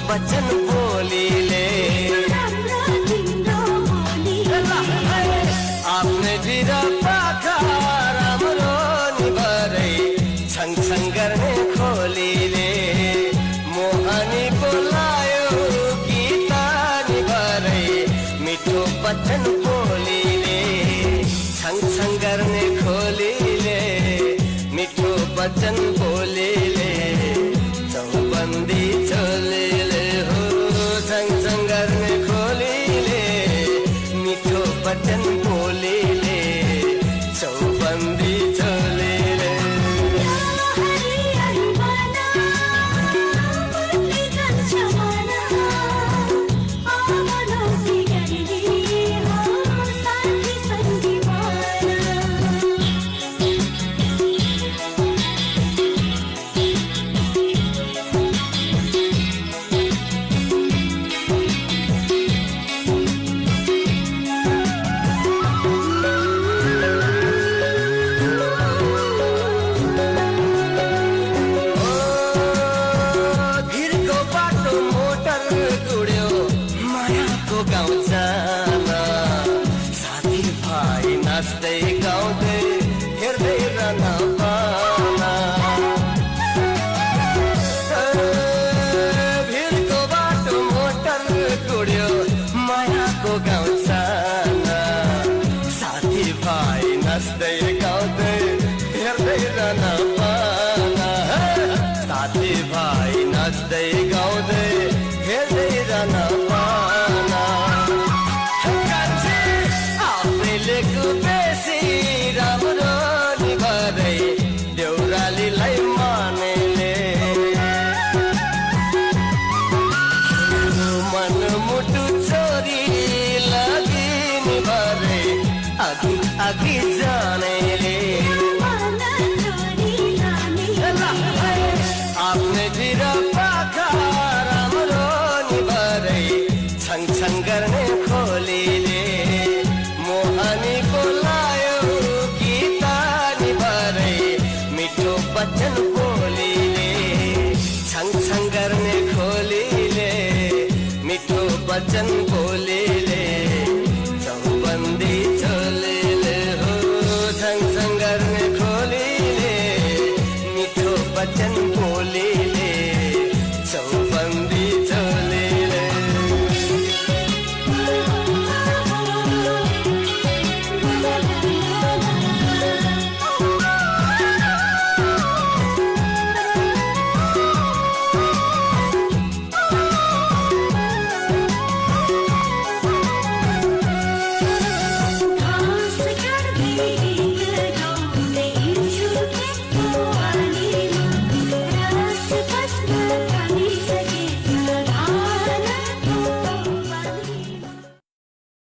वचन बोलीले आफ्नै तिर पाखा राम्रो निभरै छङछङ गर्ने खोलीले मोहनी बोलायो गीता निभरै मिठो वचन बोलीले छङछङ गर्ने खोलीले मिठो वचन बोलीले चौबन्दी चोलीले हो छङछङ गर्ने खोलीले मिठो वचन बोलीले चौबन्दी चोलीले गाउँ जान साथी भाइ नाच्दै गाउँदै हेर्दै रहन पाना भिरको बाटो मोटर गुड्यो मायाको गाउँ जान साथी भाइ नाच्दै गाउँदै हेर्दै रहन पाना साथी भाइ नाच्दै गाउँदै हेर्दै रहन पाना बेसी राम्रो निभरै देउरालीलाई मानेले मनमुटु छोरी लागि निभरै अघि अघि जानेले आफ्नै तिर पाखा राम्रो निभरै छङछङ गर्ने खोलीले मोहनी बोलायो गीता निभरै मिठो वचन बोलीले छङछङ गर्ने खोलीले मिठो वचन बोलीले चौबन्दी चोलीले हो छङछङ गर्ने खोलीले मिठो वचन